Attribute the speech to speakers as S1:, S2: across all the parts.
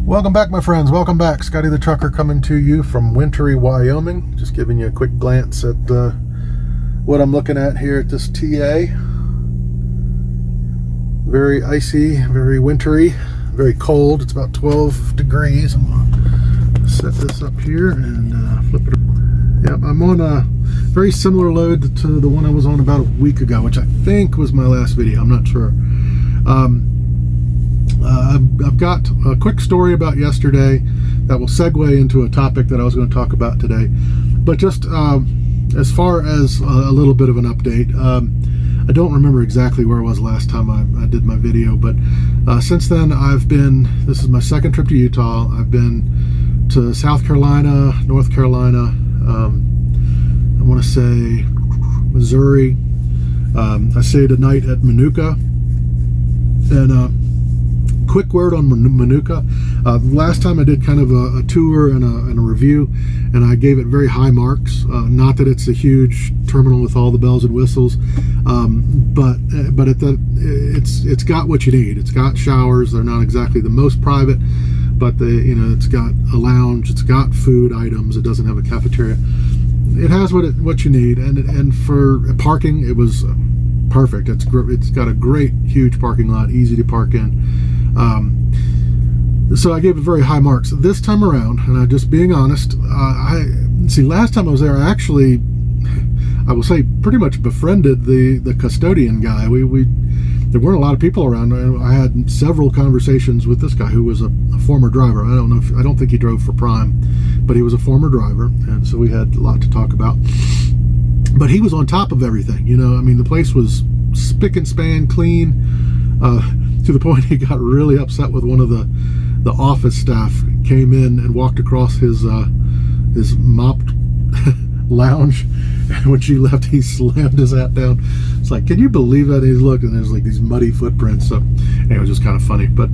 S1: Welcome back, my friends. Welcome back. Scotty the Trucker coming to you from wintry Wyoming. Just giving you a quick glance at what I'm looking at here at this TA. Very icy, very wintry, very cold. It's about 12 degrees. I'm going to set this up here and flip it. Yep, I'm on a very similar load to the one I was on about a week ago, which I think was my last video. I'm not sure. I've got a quick story about yesterday that will segue into a topic that I was going to talk about today. But just as far as a little bit of an update, I don't remember exactly where I was last time I did my video, but since then this is my second trip to Utah. I've been to South Carolina, North Carolina, I want to say Missouri. I stayed a night at Manukau, and quick word on Manukau. Last time I did kind of a tour and a review, and I gave it very high marks. Not that it's a huge terminal with all the bells and whistles, but it's got what you need. It's got showers. They're not exactly the most private, but it's got a lounge. It's got food items. It doesn't have a cafeteria. It has what you need, and for parking, it was perfect. It's got a great huge parking lot, easy to park in. So I gave it very high marks this time around, and I'm just being honest. Last time I was there, I will say, pretty much befriended the custodian guy. There weren't a lot of people around. I had several conversations with this guy who was a former driver. I don't think he drove for Prime, but he was a former driver, and so we had a lot to talk about. But he was on top of everything. I mean, the place was spick and span clean, to the point he got really upset with one of the office staff. Came in and walked across his mopped lounge, and when she left, he slammed his hat down. It's like, can you believe that? And he's looking, and there's like these muddy footprints. So anyway, it was just kind of funny. But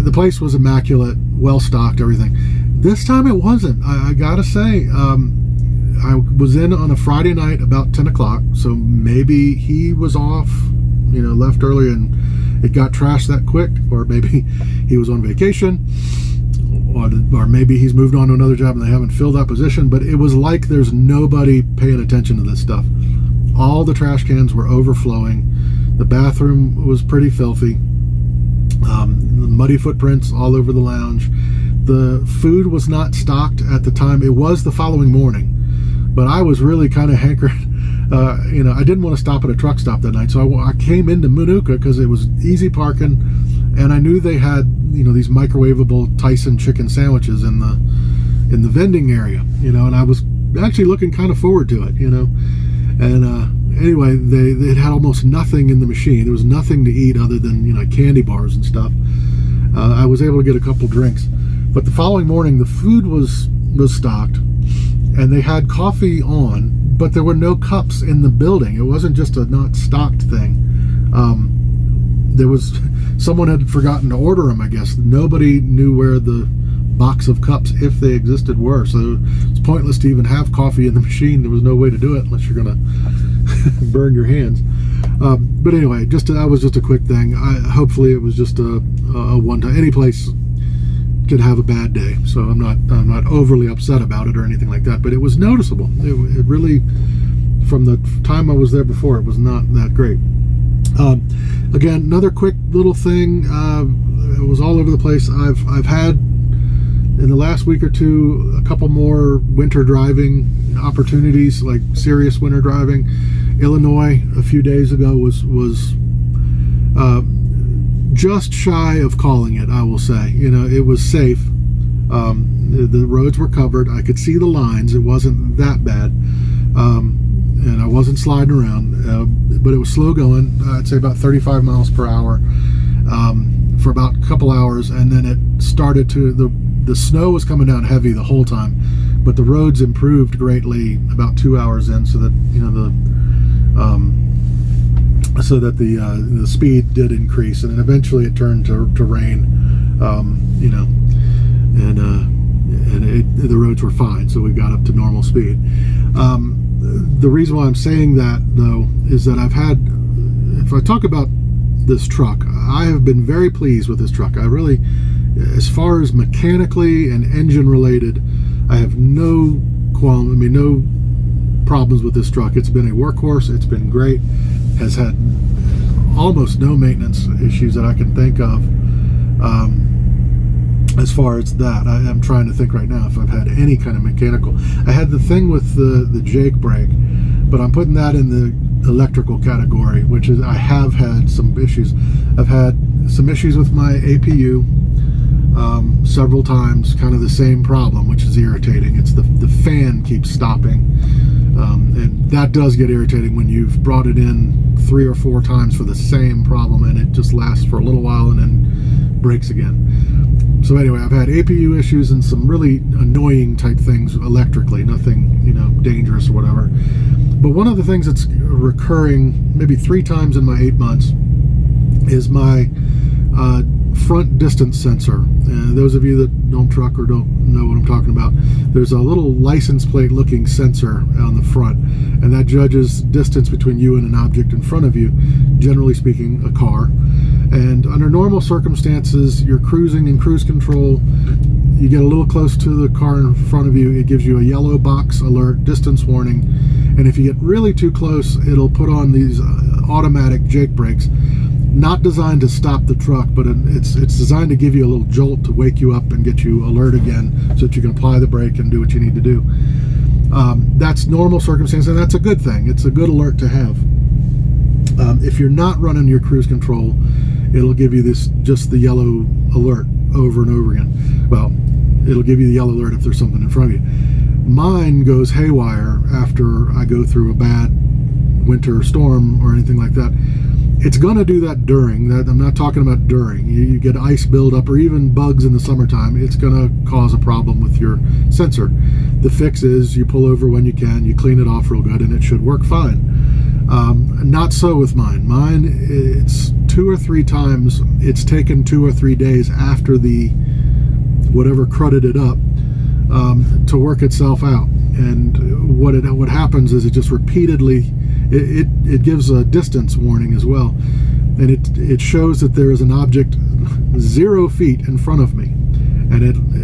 S1: the place was immaculate, well stocked, everything. This time it wasn't. I gotta say, I was in on a Friday night about 10 o'clock, so maybe he was off, left early and it got trashed that quick, or maybe he was on vacation, or maybe he's moved on to another job and they haven't filled that position. But it was like there's nobody paying attention to this stuff. All the trash cans were overflowing. The bathroom was pretty filthy. Muddy footprints all over the lounge. The food was not stocked at the time. It was the following morning, but I was really kind of hankering. I didn't want to stop at a truck stop that night, so I came into Manukau because it was easy parking, and I knew they had these microwavable Tyson chicken sandwiches in the vending area, and I was actually looking kind of forward to it, and anyway, they had almost nothing in the machine. There was nothing to eat other than candy bars and stuff. I was able to get a couple drinks, but the following morning the food was stocked, and they had coffee on, but there were no cups in the building. It wasn't just a not stocked thing. Someone had forgotten to order them, I guess. Nobody knew where the box of cups, if they existed, were. So it's pointless to even have coffee in the machine. There was no way to do it unless you're gonna burn your hands. But anyway, that was just a quick thing. Hopefully it was just a one-time. Any place could have a bad day, so I'm not overly upset about it or anything like that, but it was noticeable. It really, from the time I was there before, it was not that great. Again, another quick little thing, it was all over the place. I've had in the last week or two a couple more winter driving opportunities, like serious winter driving. Illinois a few days ago was just shy of calling it, I will say. It was safe. The roads were covered. I could see the lines. It wasn't that bad, and I wasn't sliding around, but it was slow going. I'd say about 35 miles per hour for about a couple hours, and then it started to, the snow was coming down heavy the whole time, but the roads improved greatly about 2 hours in, so that the speed did increase, and then eventually it turned to rain, and the roads were fine, so we got up to normal speed. The reason why I'm saying that, though, is that if I talk about this truck, I have been very pleased with this truck. I really, as far as mechanically and engine related, I have no problems with this truck. It's been a workhorse. It's been great. Has had almost no maintenance issues that I can think of. As far as that, I'm trying to think right now if I've had any kind of mechanical. I had the thing with the Jake brake, but I'm putting that in the electrical category, which is I have had some issues. I've had some issues with my APU several times, kind of the same problem, which is irritating. It's the fan keeps stopping, and that does get irritating when you've brought it in 3 or 4 times for the same problem, and it just lasts for a little while and then breaks again. So anyway, I've had APU issues and some really annoying type things electrically, nothing, dangerous or whatever. But one of the things that's recurring maybe 3 times in my 8 months is my front distance sensor. Those of you that don't truck or don't know what I'm talking about, there's a little license plate looking sensor on the front, and that judges distance between you and an object in front of you, generally speaking a car. And under normal circumstances, you're cruising in cruise control, you get a little close to the car in front of you, it gives you a yellow box alert, distance warning, and if you get really too close, it'll put on these automatic Jake brakes, not designed to stop the truck, but it's designed to give you a little jolt to wake you up and get you alert again so that you can apply the brake and do what you need to do. That's normal circumstances, and that's a good thing. It's a good alert to have. If you're not running your cruise control, it'll give you just the yellow alert over and over again. Well, it'll give you the yellow alert if there's something in front of you. Mine goes haywire after I go through a bad winter storm or anything like that. It's going to do that during that. I'm not talking about during. You get ice buildup or even bugs in the summertime. It's going to cause a problem with your sensor. The fix is you pull over when you can, you clean it off real good, and it should work fine. Not so with mine. Mine, it's 2 or 3 times. It's taken 2 or 3 days after the whatever crudded it up to work itself out. And what happens is it just repeatedly it gives a distance warning as well, and it shows that there is an object 0 feet in front of me, and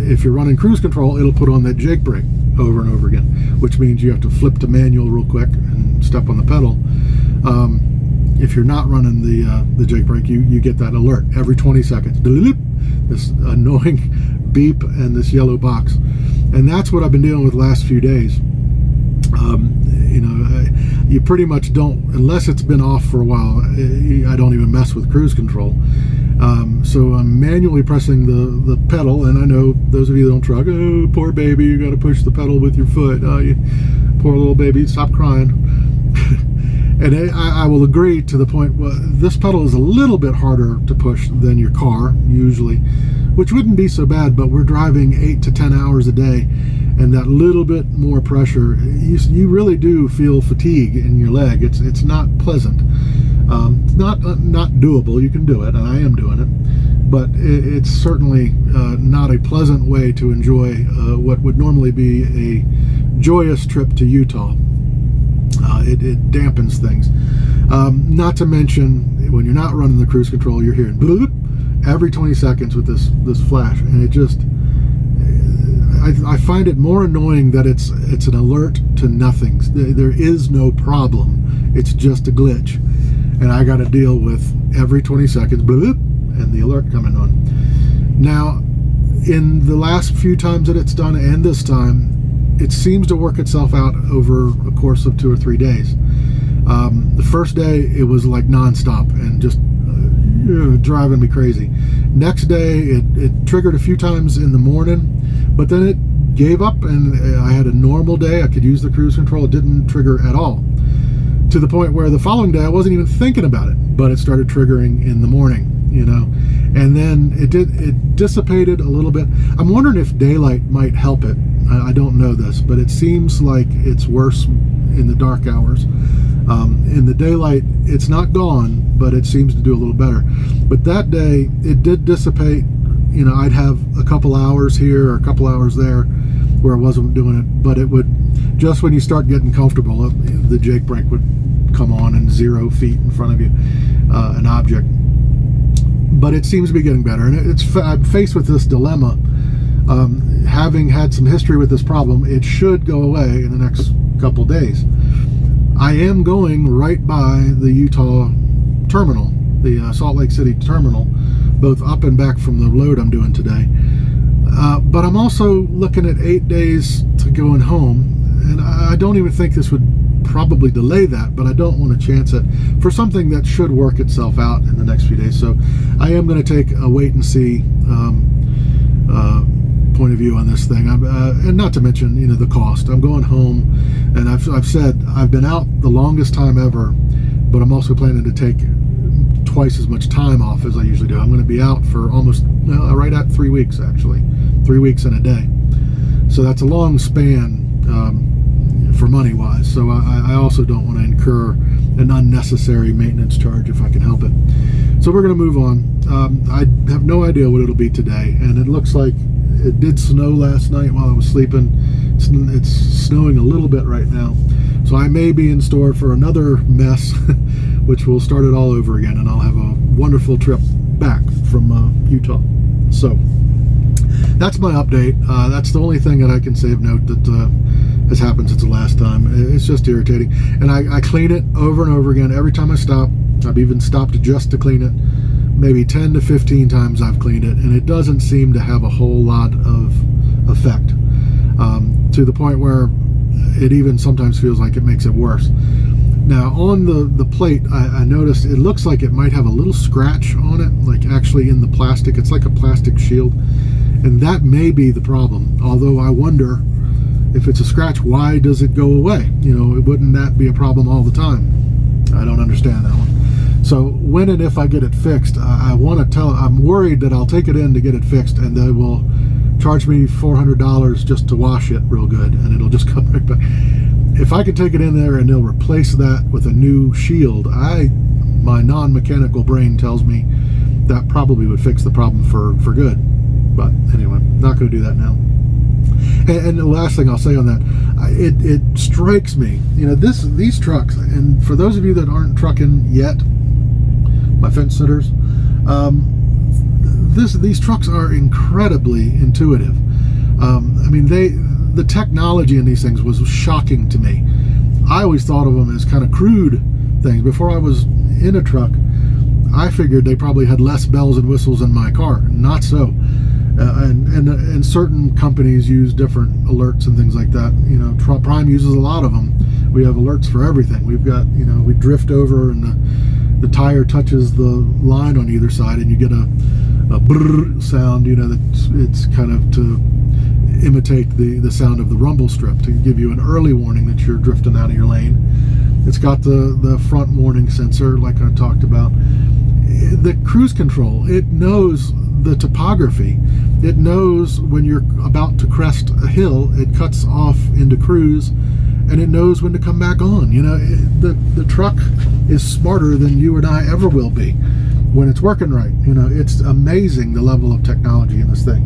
S1: if you're running cruise control, it'll put on that Jake brake over and over again, which means you have to flip to manual real quick and step on the pedal. If you're not running the Jake brake, you get that alert every 20 seconds, this annoying beep and this yellow box, and that's what I've been dealing with the last few days. You pretty much don't, unless it's been off for a while, I don't even mess with cruise control. So I'm manually pressing the pedal, and I know those of you that don't truck, oh, poor baby, you got to push the pedal with your foot. Oh, you poor little baby, stop crying. And I will agree to the point, well, this pedal is a little bit harder to push than your car, usually, which wouldn't be so bad, but we're driving 8 to 10 hours a day, and that little bit more pressure, you really do feel fatigue in your leg. It's not pleasant. Not doable. You can do it, and I am doing it, but it's certainly not a pleasant way to enjoy what would normally be a joyous trip to Utah. It dampens things. Not to mention, when you're not running the cruise control, you're hearing bloop every 20 seconds with this flash, and it just, I find it more annoying that it's an alert to nothing. There is no problem. It's just a glitch, and I got to deal with every 20 seconds bloop and the alert coming on. Now, in the last few times that it's done, and this time, it seems to work itself out over a course of 2 or 3 days. The first day, it was like nonstop and just driving me crazy. Next day, it triggered a few times in the morning, but then it gave up, and I had a normal day. I could use the cruise control. It didn't trigger at all, to the point where the following day I wasn't even thinking about it, but it started triggering in the morning, and then it dissipated a little bit. I'm wondering if daylight might help it. I don't know this, but it seems like it's worse in the dark hours. In the daylight, it's not gone, but it seems to do a little better. But that day, it did dissipate. I'd have a couple hours here or a couple hours there where I wasn't doing it, but it would, just when you start getting comfortable, the Jake brake would come on and 0 feet in front of you, an object. but it seems to be getting better. And I'm faced with this dilemma. Having had some history with this problem, it should go away in the next couple days. I am going right by the Utah terminal, the Salt Lake City terminal, both up and back from the load I'm doing today. But I'm also looking at 8 days to going home, and I don't even think this would probably delay that, but I don't want to chance it for something that should work itself out in the next few days. So I am going to take a wait and see point of view on this thing. And not to mention, you know, the cost. I'm going home, and I've said I've been out the longest time ever, but I'm also planning to take twice as much time off as I usually do. I'm going to be out for almost right at 3 weeks, actually. 3 weeks and a day. So that's a long span for money wise. So I also don't want to incur an unnecessary maintenance charge if I can help it. So we're going to move on. I have no idea what it'll be today, and it looks like it did snow last night while I was sleeping. It's snowing a little bit right now. So I may be in store for another mess, which will start it all over again, and I'll have a wonderful trip back from Utah. So that's my update. That's the only thing that I can say of note that has happened since the last time. It's just irritating. And I clean it over and over again every time I stop. I've even stopped just to clean it. Maybe 10 to 15 times I've cleaned it, and it doesn't seem to have a whole lot of effect, to the point where it even sometimes feels like it makes it worse. Now on the plate, I noticed it looks like it might have a little scratch on it, like actually in the plastic. It's like a plastic shield, and that may be the problem. Although I wonder, if it's a scratch, why does it go away? You know, wouldn't that be a problem all the time? I don't understand that one. So when and if I get it fixed, I'm worried that I'll take it in to get it fixed, and they will charge me $400 just to wash it real good, and it'll just come right back. If I can take it in there and they'll replace that with a new shield, my non-mechanical brain tells me that probably would fix the problem for good. But anyway, not going to do that now. And the last thing I'll say on that, it strikes me, you know, these trucks, and for those of you that aren't trucking yet, my fence sitters, these trucks are incredibly intuitive. I mean, the technology in these things was shocking to me. I always thought of them as kind of crude things. Before I was in a truck, I figured they probably had less bells and whistles in my car. Not so. And certain companies use different alerts and things like that. You know, Prime uses a lot of them. We have alerts for everything. We've got, you know, we drift over and the tire touches the line on either side, and you get a brrr sound, you know, it's kind of to imitate the sound of the rumble strip, to give you an early warning that you're drifting out of your lane. It's got the front warning sensor, like I talked about. The cruise control, it knows the topography. It knows when you're about to crest a hill, it cuts off into cruise, and it knows when to come back on. You know, the truck is smarter than you and I ever will be when it's working right. You know, it's amazing the level of technology in this thing,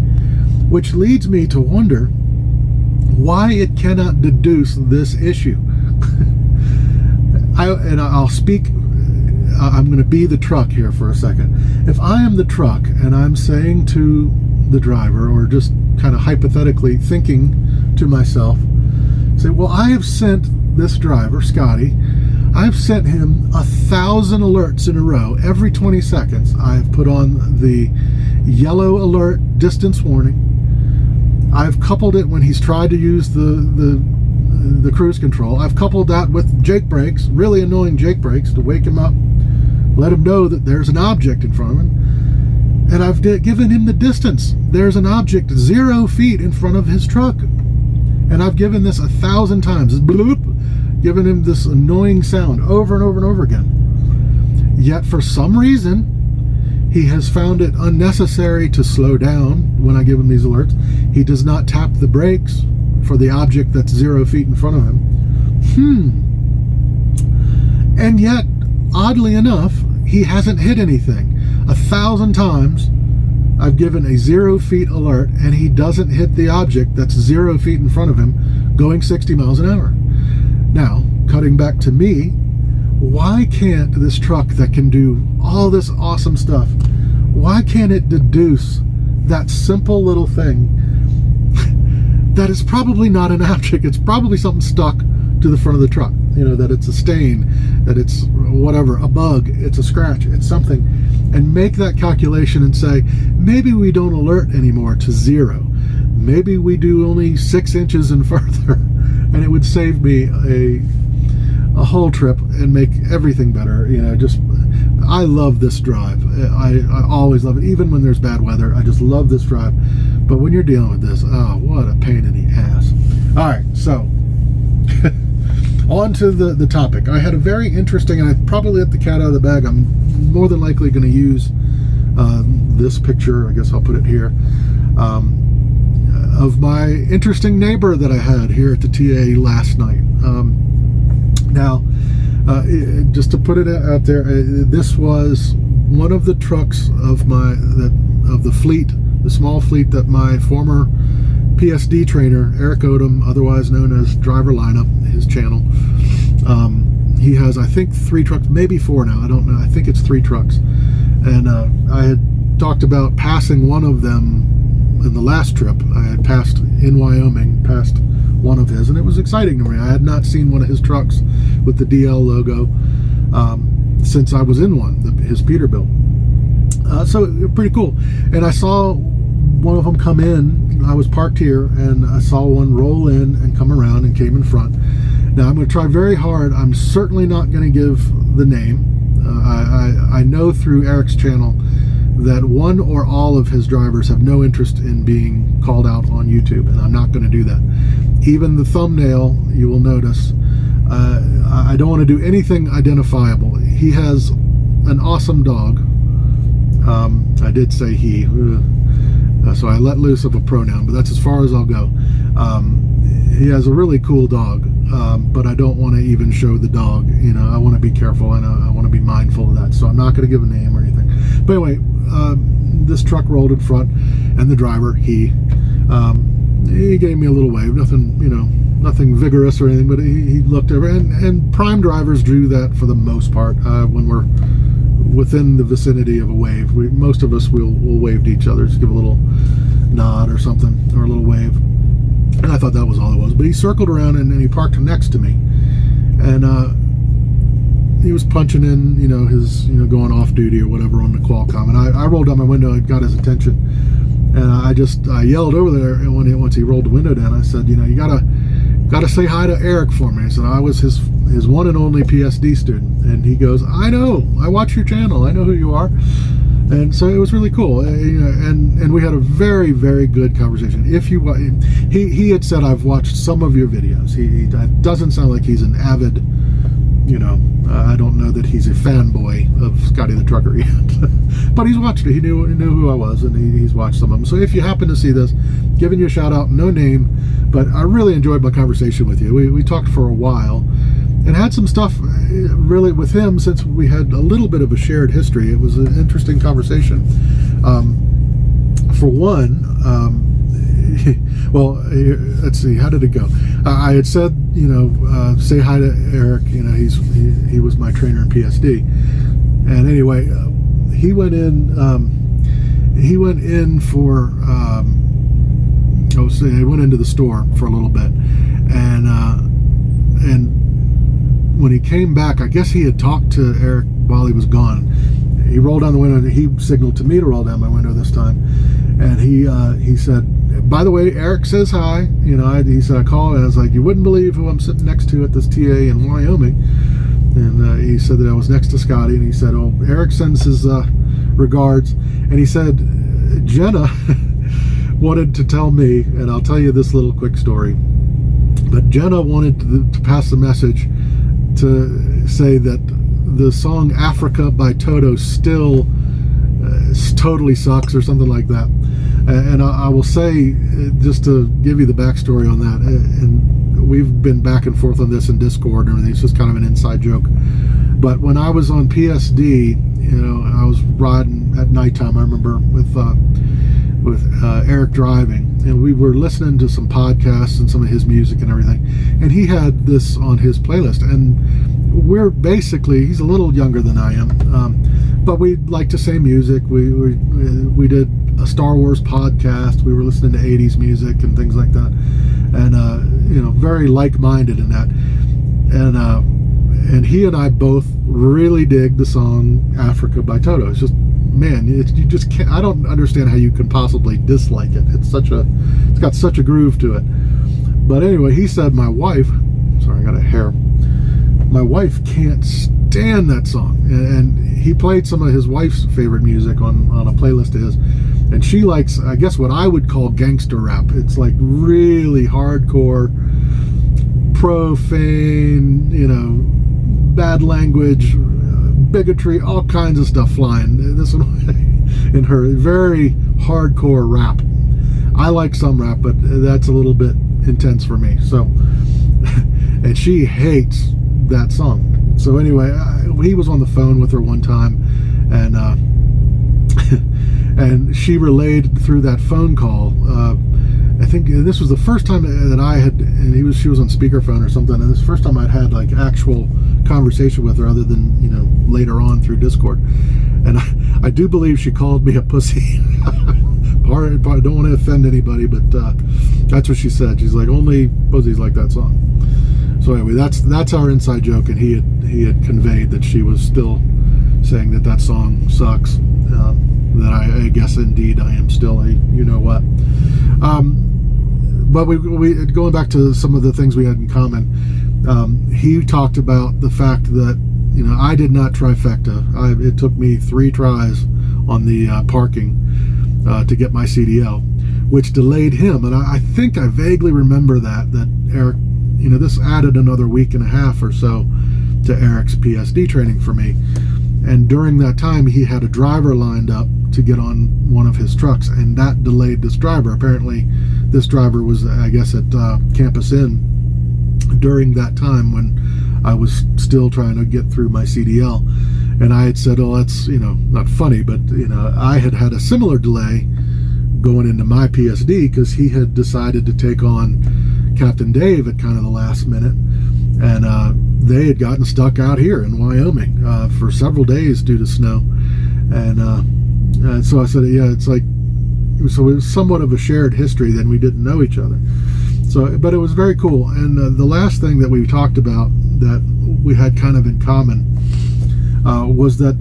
S1: which leads me to wonder why it cannot deduce this issue. I'll speak. I'm going to be the truck here for a second. If I am the truck and I'm saying to the driver, or just kind of hypothetically thinking to myself, say, well, I have sent this driver, Scotty, I've sent him 1,000 alerts in a row. Every 20 seconds, I've put on the yellow alert distance warning. I've coupled it when he's tried to use the cruise control. I've coupled that with Jake brakes, really annoying Jake brakes, to wake him up, let him know that there's an object in front of him. And I've given him the distance. There's an object 0 feet in front of his truck. And I've given this 1,000 times. Bloop, given him this annoying sound over and over and over again. Yet for some reason, he has found it unnecessary to slow down when I give him these alerts. He does not tap the brakes for the object that's 0 feet in front of him. And yet, oddly enough, he hasn't hit anything. 1,000 times I've given a 0 feet alert, and he doesn't hit the object that's 0 feet in front of him going 60 miles an hour. Now, cutting back to me, why can't this truck that can do all this awesome stuff, why can't it deduce that simple little thing that is probably not an object? It's probably something stuck to the front of the truck, that it's a stain, that it's whatever, a bug, it's a scratch, it's something, and make that calculation and say, maybe we don't alert anymore to 0. Maybe we do only 6 inches and further, and it would save me a whole trip and make everything better. I love this drive. I always love it, even when there's bad weather. I just love this drive. But when you're dealing with this, oh, what a pain in the ass. All right, so on to the topic. I had a very interesting, and I probably let the cat out of the bag. I'm more than likely going to use this picture, I guess I'll put it here, of my interesting neighbor that I had here at the TA last night. Now, just to put it out there, this was one of the trucks of the fleet, the small fleet that my former PSD trainer, Eric Odom, otherwise known as Driver Lineup, his channel, he has, I think, 3 trucks, maybe 4 now, I don't know, I think it's 3 trucks, and I had talked about passing one of them in the last trip. I had passed in Wyoming, passed one of his, and it was exciting to me. I had not seen one of his trucks with the DL logo since I was in one, his Peterbilt. So pretty cool. And I saw one of them come in. I was parked here, and I saw one roll in and come around and came in front. Now I'm going to try very hard. I'm certainly not going to give the name. I know through Eric's channel that one or all of his drivers have no interest in being called out on YouTube, and I'm not going to do that. Even the thumbnail, you will notice, I don't want to do anything identifiable. He has an awesome dog. I did say he, so I let loose of a pronoun, but that's as far as I'll go. He has a really cool dog, but I don't want to even show the dog. I want to be careful, and I want to be mindful of that, so I'm not going to give a name or anything. But anyway, this truck rolled in front, and the driver, he gave me a little wave, nothing vigorous or anything, but he looked over, and prime drivers do that for the most part. When we're within the vicinity of a wave, most of us will wave to each other, just give a little nod or something, or a little wave. And I thought that was all it was. But he circled around and he parked next to me, and he was punching in, his, going off duty or whatever on the Qualcomm. And I rolled down my window and got his attention, and I yelled over there. And once he rolled the window down, I said, you gotta say hi to Eric for me. I said I was his one and only PSD student, and he goes, I know, I watch your channel, I know who you are. And so it was really cool, and we had a very, very good conversation. He had said, I've watched some of your videos. He doesn't sound like he's an avid, I don't know that he's a fanboy of Scotty the Trucker yet, but he's watched it. He knew who I was, and he's watched some of them. So if you happen to see this, giving you a shout out, no name, but I really enjoyed my conversation with you. We talked for a while, and had some stuff really with him, since we had a little bit of a shared history. It was an interesting conversation. For one, well, let's see, how did it go? I had said, say hi to Eric. He was my trainer in PSD, and anyway, he went in for he went into the store for a little bit, and when he came back, I guess he had talked to Eric while he was gone. He rolled down the window, and he signaled to me to roll down my window this time, and he said, by the way, Eric says hi. He said, I called, and I was like, you wouldn't believe who I'm sitting next to at this TA in Wyoming. And he said that I was next to Scotty, and he said, oh, Eric sends his regards. And he said, Jenna wanted to tell me, and I'll tell you this little quick story, but Jenna wanted to pass the message to say that the song Africa by Toto still totally sucks, or something like that. And I will say, just to give you the backstory on that, and we've been back and forth on this in Discord and everything, it's just kind of an inside joke, but when I was on PSD, I was riding at nighttime, I remember, with Eric driving, and we were listening to some podcasts and some of his music and everything, and he had this on his playlist, and we're basically, he's a little younger than I am, but we like to say music. We did a Star Wars podcast. We were listening to 80s music and things like that, and very like-minded in that. And he and I both really dig the song Africa by Toto. It's just, man, you just can't, I don't understand how you can possibly dislike it. It's got such a groove to it. But anyway, he said my wife can't stand that song. And he played some of his wife's favorite music on a playlist of his. And she likes, I guess, what I would call gangster rap. It's like really hardcore, profane, bad language, bigotry, all kinds of stuff flying. This one in her very hardcore rap. I like some rap, but that's a little bit intense for me. So, and she hates that song. So anyway, he was on the phone with her one time, and and she relayed through that phone call. I think this was the first time that I had, and she was on speakerphone or something, and this is the first time I'd had like actual conversation with her, other than later on through Discord. And I do believe she called me a pussy. I don't want to offend anybody, but that's what she said. She's like, only pussies like that song. So anyway, that's our inside joke, and he had conveyed that she was still saying that song sucks. That I guess indeed I am still a what. But we going back to some of the things we had in common. He talked about the fact that I did not trifecta. It took me 3 tries on the parking to get my CDL, which delayed him. And I think I vaguely remember that Eric, this added another week and a half or so to Eric's PSD training for me. And during that time, he had a driver lined up to get on one of his trucks, and that delayed this driver. Apparently, this driver was, I guess, at Campus Inn during that time when I was still trying to get through my CDL. And I had said, oh, that's, not funny, but, I had a similar delay going into my PSD because he had decided to take on Captain Dave at kind of the last minute. And they had gotten stuck out here in Wyoming for several days due to snow. And so I said, yeah, it's like, so it was somewhat of a shared history. Then we didn't know each other. So, but it was very cool. And the last thing that we talked about that we had kind of in common was that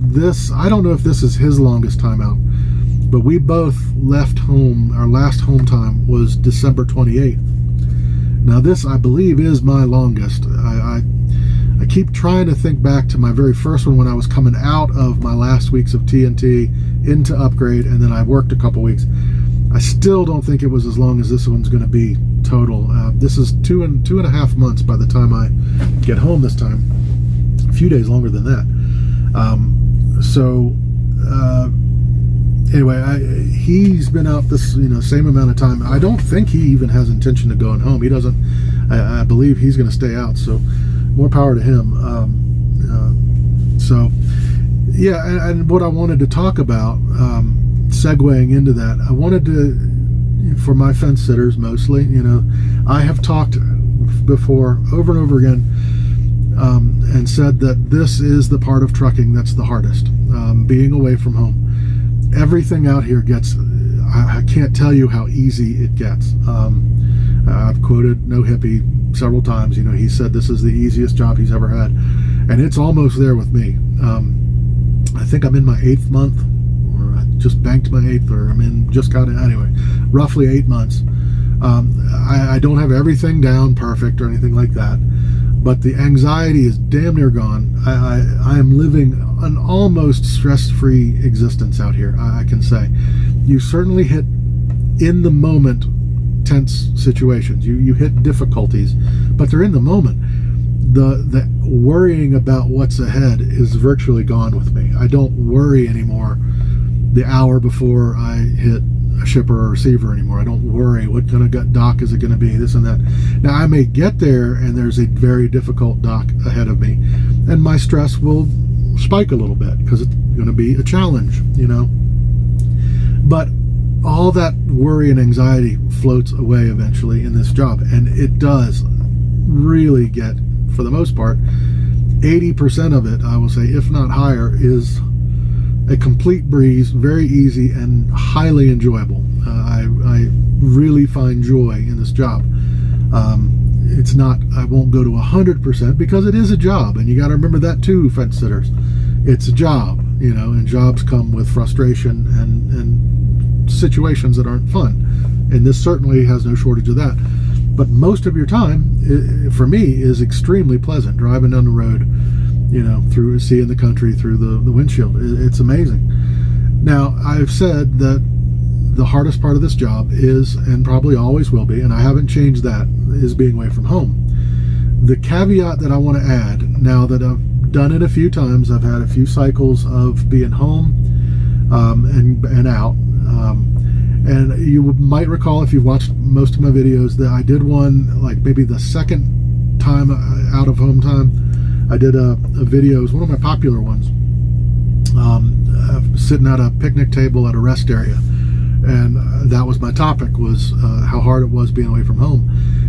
S1: I don't know if this is his longest time out, but we both left home. Our last home time was December 28th. Now this, I believe, is my longest. I keep trying to think back to my very first one when I was coming out of my last weeks of TNT into upgrade, and then I worked a couple weeks. I still don't think it was as long as this one's going to be total. This is two and a half months by the time I get home this time. A few days longer than that. Anyway, he's been out this same amount of time. I don't think he even has intention of going home. He doesn't. I believe he's going to stay out. So more power to him. So yeah, and what I wanted to talk about, segueing into that, I wanted to, for my fence sitters mostly, I have talked before over and over again, and said that this is the part of trucking that's the hardest, being away from home. Everything out here gets, I can't tell you how easy it gets. I've quoted No Hippie several times. He said this is the easiest job he's ever had, and it's almost there with me. I think I'm in my 8th month, or I just banked my 8th, or just got it anyway, roughly 8 months. I don't have everything down perfect or anything like that, but the anxiety is damn near gone. I am living an almost stress-free existence out here, I can say. You certainly hit, in the moment, tense situations. You hit difficulties, but they're in the moment. The worrying about what's ahead is virtually gone with me. I don't worry anymore the hour before I hit a shipper or receiver anymore. I don't worry what kind of dock is it going to be, this and that. Now I may get there and there's a very difficult dock ahead of me, and my stress will spike a little bit because it's going to be a challenge, but all that worry and anxiety floats away eventually in this job. And it does really get, for the most part, 80% of it, I will say, if not higher, is a complete breeze, very easy and highly enjoyable. I really find joy in this job. It's not, I won't go to 100% because it is a job, and you got to remember that too, fence sitters. It's a job, and jobs come with frustration and situations that aren't fun. And this certainly has no shortage of that. But most of your time, for me, is extremely pleasant. Driving down the road, through seeing the country through the windshield. It's amazing. Now, I've said that the hardest part of this job is, and probably always will be, and I haven't changed that, is being away from home. The caveat that I want to add, now that I've done it a few times, I've had a few cycles of being home and out. And you might recall, if you've watched most of my videos, that I did one, like maybe the second time out of home time, I did a video. It was one of my popular ones, sitting at a picnic table at a rest area. And that was my topic, was how hard it was being away from home.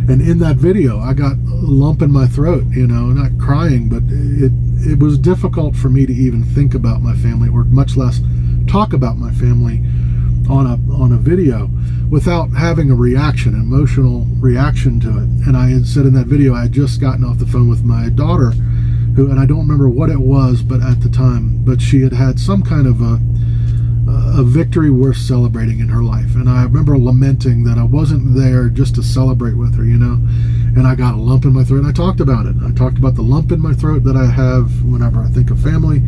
S1: And in that video, I got a lump in my throat, not crying, but it was difficult for me to even think about my family, or much less talk about my family on a video without having a reaction, an emotional reaction to it. And I had said in that video, I had just gotten off the phone with my daughter, who, and I don't remember what it was, but at the time, but she had had some kind of a victory worth celebrating in her life. And I remember lamenting that I wasn't there just to celebrate with her, and I got a lump in my throat, and I talked about it. I talked about the lump in my throat that I have whenever I think of family.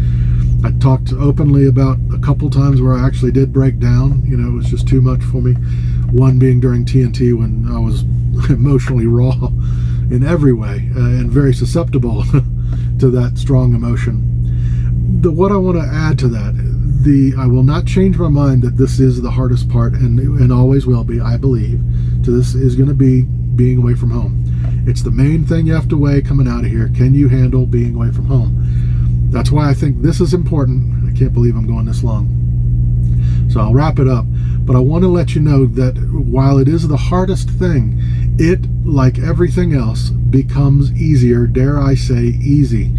S1: I talked openly about a couple times where I actually did break down. It was just too much for me. One being during TNT, when I was emotionally raw in every way, and very susceptible to that strong emotion. What I want to add to that, I will not change my mind that this is the hardest part, and always will be, I believe. So this is going to be being away from home. It's the main thing you have to weigh coming out of here. Can you handle being away from home? That's why I think this is important. I can't believe I'm going this long. So I'll wrap it up. But I want to let you know that while it is the hardest thing, it, like everything else, becomes easier, dare I say, easy.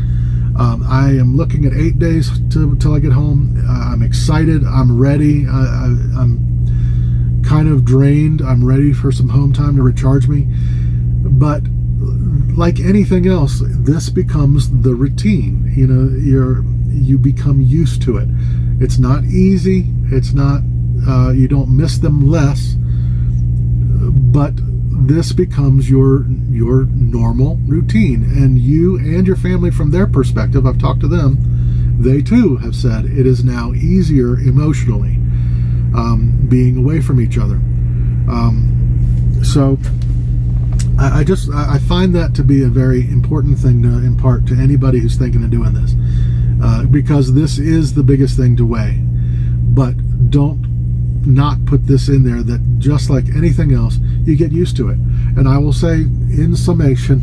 S1: I am looking at 8 days till I get home. I'm excited. I'm ready. I'm kind of drained. I'm ready for some home time to recharge me. But like anything else, this becomes the routine. You become used to it. It's not easy. It's not, you don't miss them less, but this becomes your normal routine. And you and your family, from their perspective, I've talked to them, they too have said it is now easier emotionally, being away from each other. So I find that to be a very important thing to impart to anybody who's thinking of doing this, because this is the biggest thing to weigh. But don't not put this in there, that just like anything else, you get used to it. And I will say, in summation,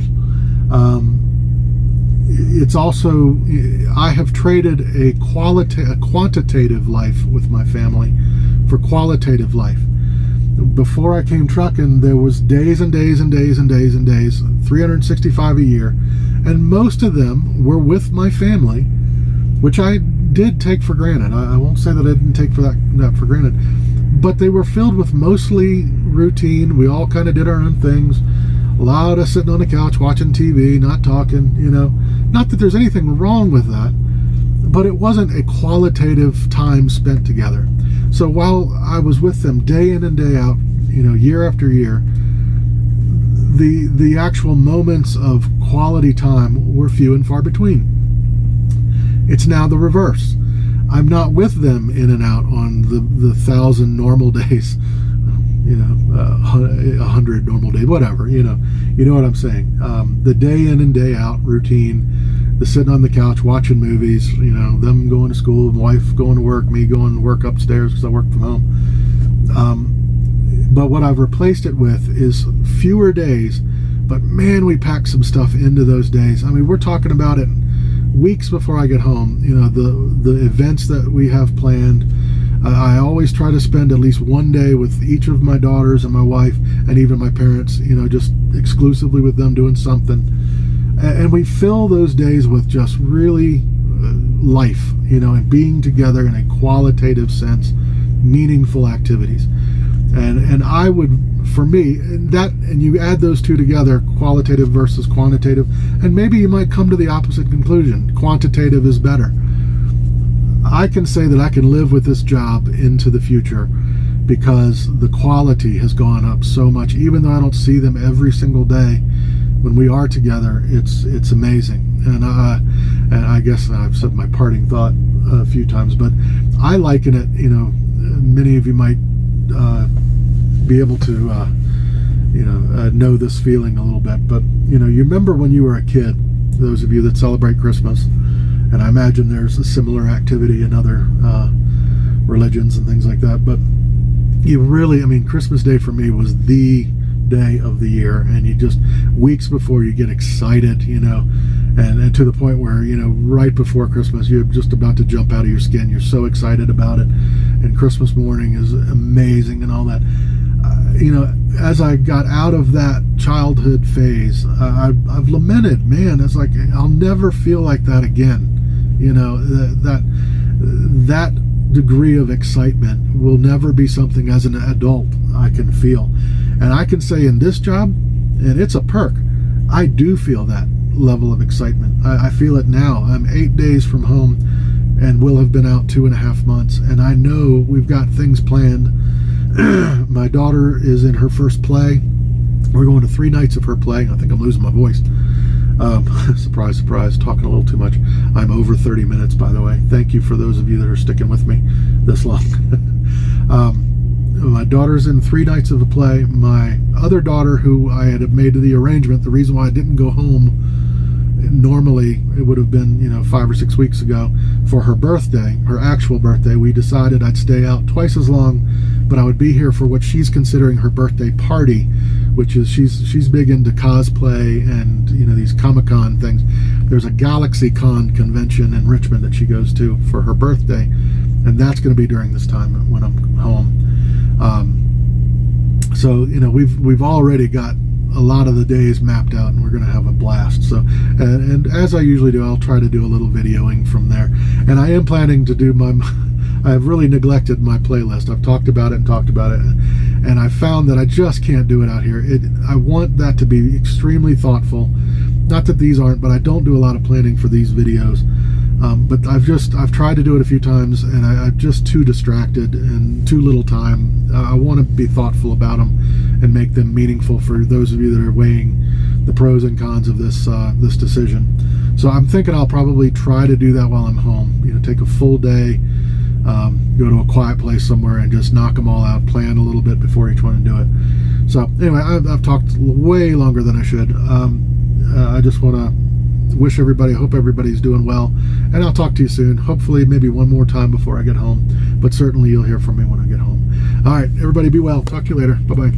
S1: it's also, I have traded a quantitative life with my family for qualitative life. Before I came trucking, there was days and days and days and days and days, 365 a year, and most of them were with my family, which I did take for granted. I won't say that I didn't take that for granted, but they were filled with mostly routine. We all kind of did our own things. A lot of sitting on the couch watching TV, not talking, Not that there's anything wrong with that, but it wasn't a qualitative time spent together. So while I was with them day in and day out, year after year, the actual moments of quality time were few and far between. It's now the reverse. I'm not with them in and out on the 1,000 normal days, 100 normal days, whatever, you know what I'm saying. The day in and day out routine, the sitting on the couch watching movies, them going to school, wife going to work, me going to work upstairs because I work from home. But what I've replaced it with is fewer days, but man, we pack some stuff into those days. I mean, we're talking about it weeks before I get home. The events that we have planned. I always try to spend at least one day with each of my daughters and my wife, and even my parents, just exclusively with them doing something. And we fill those days with just really life, and being together in a qualitative sense, meaningful activities. And I would, for me, and you add those two together, qualitative versus quantitative, and maybe you might come to the opposite conclusion. Quantitative is better. I can say that I can live with this job into the future because the quality has gone up so much. Even though I don't see them every single day, when we are together, it's amazing. And I guess I've said my parting thought a few times, but I liken it, many of you might be able to know this feeling a little bit, but you remember when you were a kid, those of you that celebrate Christmas, and I imagine there's a similar activity in other religions and things like that, but Christmas Day for me was the day of the year, and you just, weeks before, you get excited, and to the point where, right before Christmas, you're just about to jump out of your skin. You're so excited about it, and Christmas morning is amazing and all that. As I got out of that childhood phase, I've lamented, man, it's like, I'll never feel like that again. That degree of excitement will never be something as an adult I can feel. And I can say in this job, and it's a perk, I do feel that level of excitement. I feel it now. I'm 8 days from home and will have been out 2.5 months, and I know we've got things planned. My daughter is in her first play. We're going to 3 nights of her play. I think I'm losing my voice. Surprise, surprise, talking a little too much. I'm over 30 minutes, by the way. Thank you for those of you that are sticking with me this long. My daughter's in 3 nights of a play. My other daughter, who I had made the arrangement, the reason why I didn't go home, normally it would have been 5 or 6 weeks ago, for her birthday, her actual birthday, we decided I'd stay out twice as long, but I would be here for what she's considering her birthday party, which is she's big into cosplay and these Comic-Con things. There's a GalaxyCon convention in Richmond that she goes to for her birthday, and that's going to be during this time when I'm home. So we've already got a lot of the days mapped out, and we're going to have a blast. So and as I usually do, I'll try to do a little videoing from there, and I am planning to do I've really neglected my playlist. I've talked about it, and I found that I just can't do it out here. I want that to be extremely thoughtful. Not that these aren't, but I don't do a lot of planning for these videos. But I've tried to do it a few times, and I'm just too distracted and too little time. I want to be thoughtful about them and make them meaningful for those of you that are weighing the pros and cons of this decision. So I'm thinking I'll probably try to do that while I'm home. Take a full day, go to a quiet place somewhere and just knock them all out, plan a little bit before each one and do it. So anyway, I've talked way longer than I should. I just want to wish everybody, hope everybody's doing well, and I'll talk to you soon. Hopefully maybe one more time before I get home, but certainly you'll hear from me when I get home. All right, everybody, be well. Talk to you later. Bye-bye.